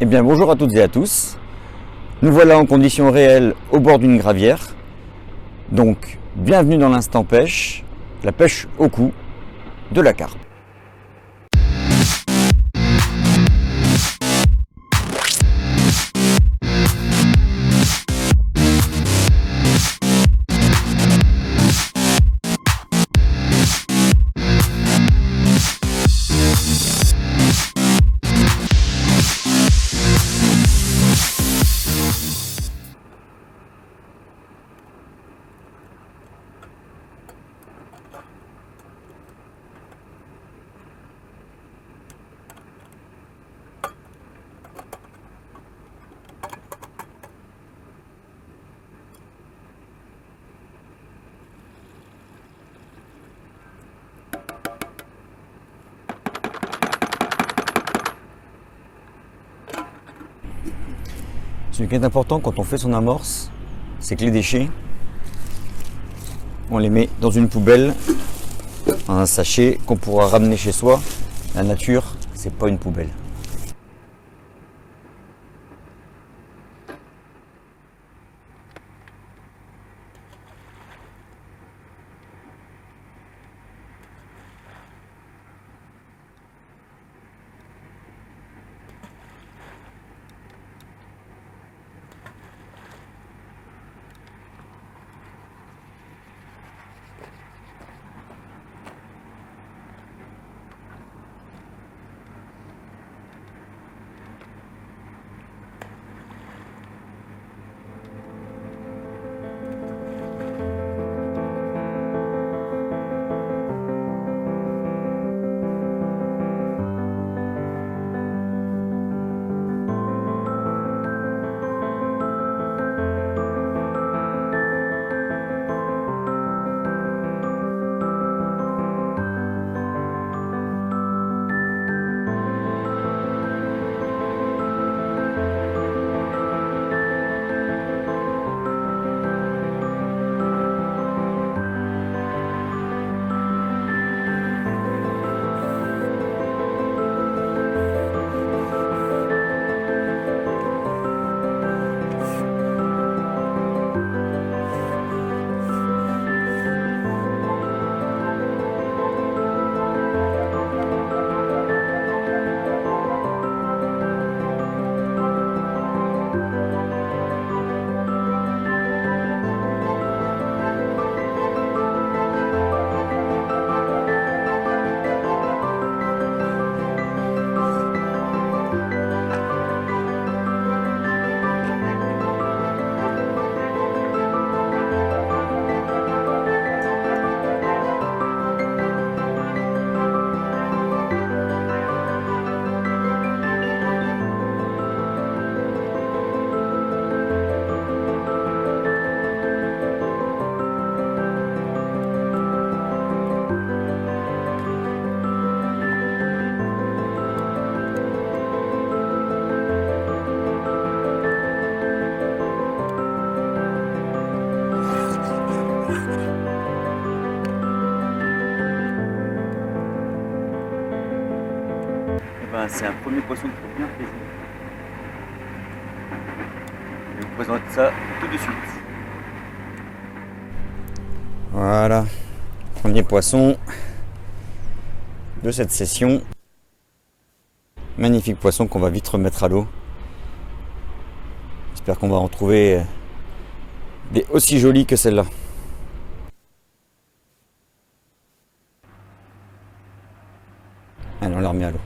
Eh bien bonjour à toutes et à tous. Nous voilà en conditions réelles au bord d'une gravière. Donc bienvenue dans l'instant pêche, la pêche au cou de la carpe. Ce qui est important quand on fait son amorce, c'est que les déchets, on les met dans une poubelle, un sachet qu'on pourra ramener chez soi. La nature, c'est pas une poubelle. C'est un premier poisson qui fait bien plaisir. Je vais vous présenter ça tout de suite. Voilà, premier poisson de cette session. Magnifique poisson qu'on va vite remettre à l'eau. J'espère qu'on va en trouver des aussi jolis que celle-là. Allez, on la remet à l'eau.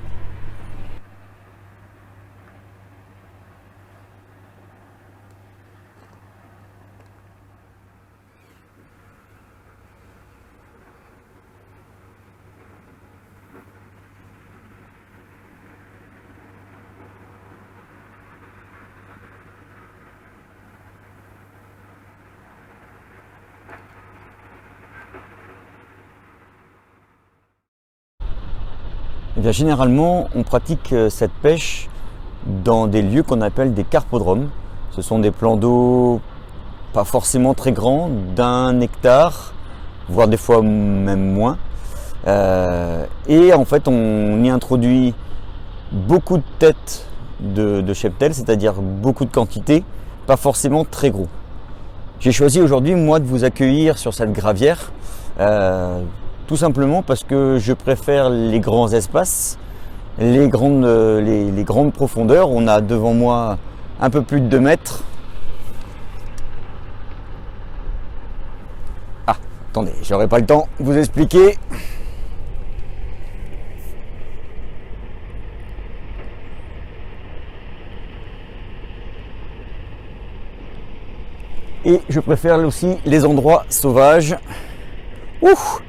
Eh bien, généralement, on pratique cette pêche dans des lieux qu'on appelle des carpodromes. Ce sont des plans d'eau pas forcément très grands, d'1 hectare, voire des fois même moins. Et en fait, on y introduit beaucoup de têtes de cheptel, c'est-à-dire beaucoup de quantité, pas forcément très gros. J'ai choisi aujourd'hui, moi, de vous accueillir sur cette gravière, tout simplement parce que je préfère les grands espaces, les grandes profondeurs. On a devant moi un peu plus de 2 mètres. Ah, attendez, j'aurai pas le temps de vous expliquer. Et je préfère aussi les endroits sauvages. Ouf!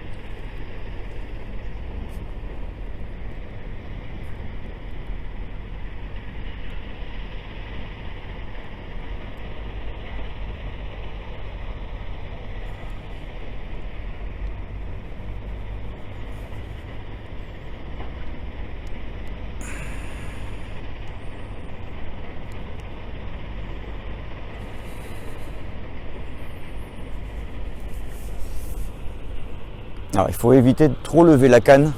Alors, il faut éviter de trop lever la canne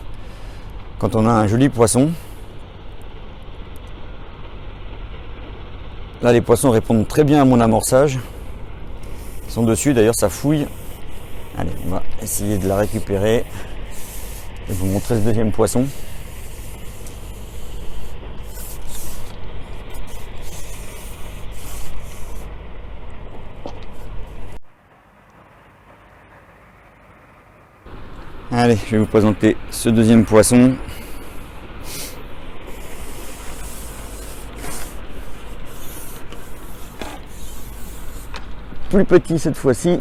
quand on a un joli poisson. Là, les poissons répondent très bien à mon amorçage. Ils sont dessus, d'ailleurs ça fouille. Allez, on va essayer de la récupérer et vous montrer ce deuxième poisson. Allez, je vais vous présenter ce deuxième poisson. Plus petit cette fois-ci.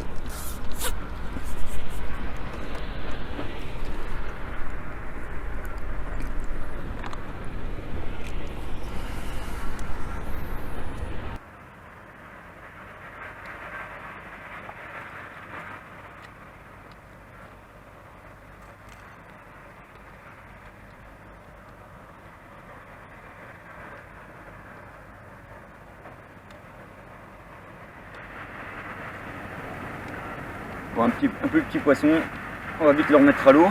Pour un plus petit poisson, on va vite le remettre à l'eau.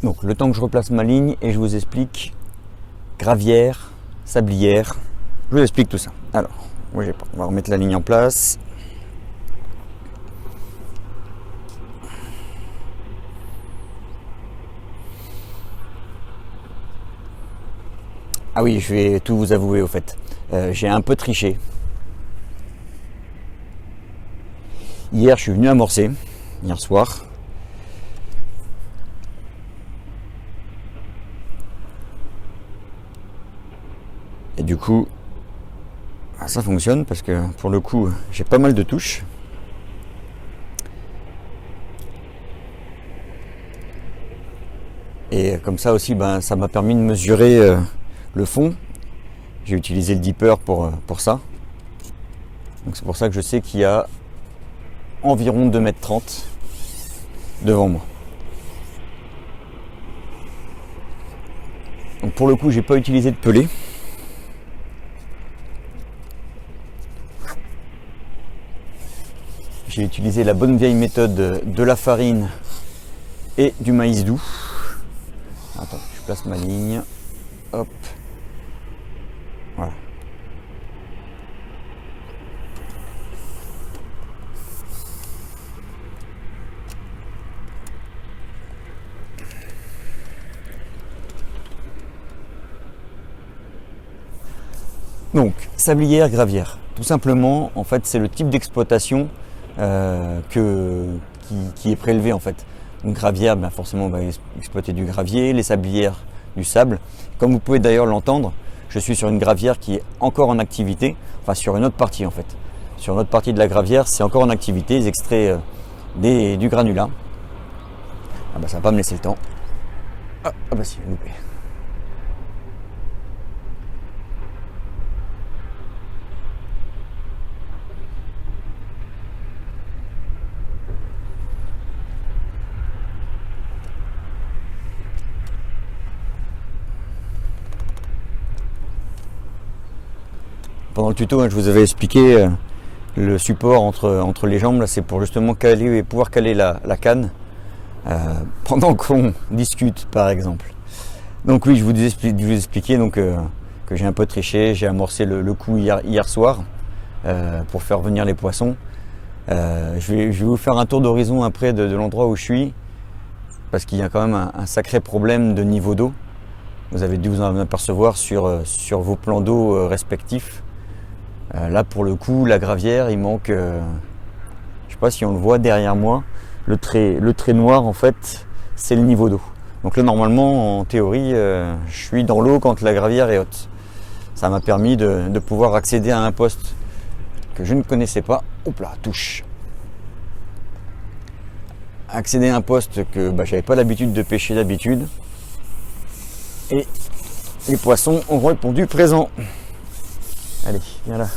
Donc le temps que je replace ma ligne et je vous explique gravière, sablière, je vous explique tout ça. Alors, bougez pas, on va remettre la ligne en place. Ah oui, je vais tout vous avouer au fait. J'ai un peu triché. Hier, je suis venu amorcer, hier soir. Et du coup, ça fonctionne parce que pour le coup, j'ai pas mal de touches. Et comme ça aussi, ça m'a permis de mesurer le fond. J'ai utilisé le dipper pour ça. Donc c'est pour ça que je sais qu'il y a environ 2,30 m devant moi. Donc pour le coup, j'ai pas utilisé de pellet. J'ai utilisé la bonne vieille méthode de la farine et du maïs doux. Attends, je place ma ligne. Hop. Voilà. Donc, sablière, gravière. Tout simplement, en fait, c'est le type d'exploitation qui est prélevé en fait. Donc gravière, forcément on va exploiter du gravier, les sablières du sable. Comme vous pouvez d'ailleurs l'entendre, je suis sur une gravière qui est encore en activité, enfin sur une autre partie en fait. Sur une autre partie de la gravière, c'est encore en activité, ils extraient du granulat. Ah ça va pas me laisser le temps. Ah si, loupé. pendant le tuto, je vous avais expliqué le support entre les jambes. Là, c'est pour justement caler et pouvoir caler la canne pendant qu'on discute, par exemple. Donc oui, je vous expliquais donc, que j'ai un peu triché. J'ai amorcé le coup hier soir pour faire venir les poissons. Je vais vous faire un tour d'horizon après de l'endroit où je suis, parce qu'il y a quand même un sacré problème de niveau d'eau. Vous avez dû vous en apercevoir sur vos plans d'eau respectifs. Là pour le coup, la gravière, il manque, je sais pas si on le voit derrière moi, le trait noir en fait, c'est le niveau d'eau. Donc là normalement, en théorie, je suis dans l'eau quand la gravière est haute. Ça m'a permis de pouvoir accéder à un poste que je ne connaissais pas. Hop là, touche. Accéder à un poste que j'avais pas l'habitude de pêcher d'habitude. Et les poissons ont répondu présent. Allez, viens là.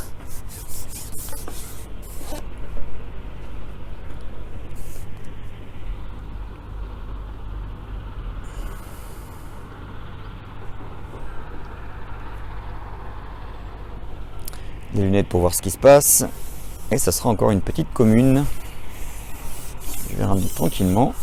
Des lunettes pour voir ce qui se passe. Et ça sera encore une petite commune. Je vais ramener tranquillement.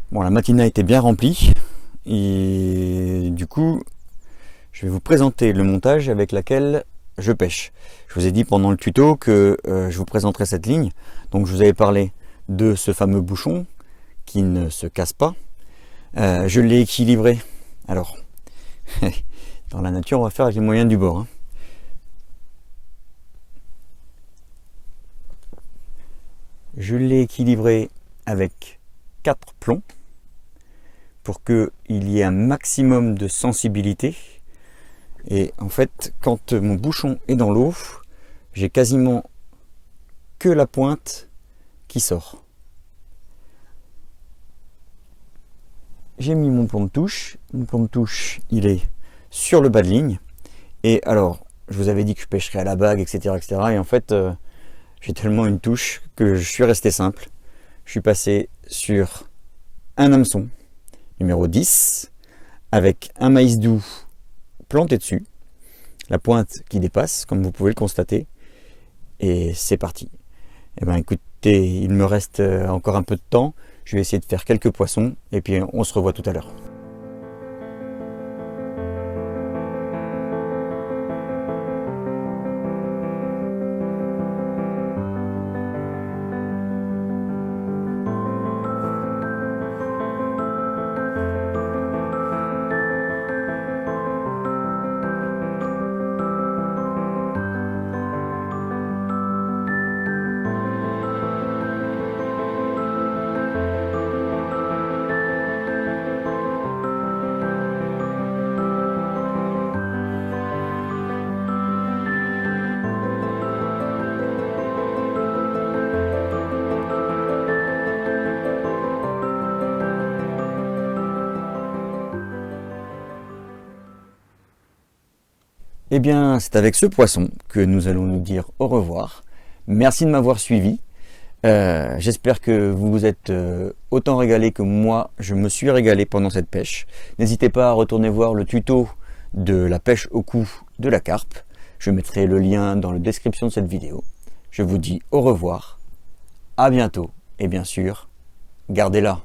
Bon, la matinée a été bien remplie et du coup, je vais vous présenter le montage avec lequel je pêche. Je vous ai dit pendant le tuto que je vous présenterai cette ligne. Donc, je vous avais parlé de ce fameux bouchon qui ne se casse pas. Je l'ai équilibré. Alors, dans la nature, on va faire avec les moyens du bord. Je l'ai équilibré avec 4 plombs pour qu'il y ait un maximum de sensibilité. Et en fait, quand mon bouchon est dans l'eau, j'ai quasiment que la pointe qui sort. J'ai mis mon plomb de touche. Mon plomb de touche, il est sur le bas de ligne. Et alors, je vous avais dit que je pêcherais à la bague, etc. etc. Et en fait, j'ai tellement une touche que je suis resté simple. Je suis passé sur un hameçon numéro 10 avec un maïs doux planté dessus, la pointe qui dépasse comme vous pouvez le constater, et c'est parti. Et ben écoutez, il me reste encore un peu de temps, je vais essayer de faire quelques poissons et puis on se revoit tout à l'heure. Eh bien, c'est avec ce poisson que nous allons nous dire au revoir. Merci de m'avoir suivi. J'espère que vous vous êtes autant régalé que moi, je me suis régalé pendant cette pêche. N'hésitez pas à retourner voir le tuto de la pêche au cou de la carpe. Je mettrai le lien dans la description de cette vidéo. Je vous dis au revoir, à bientôt et bien sûr, gardez-la.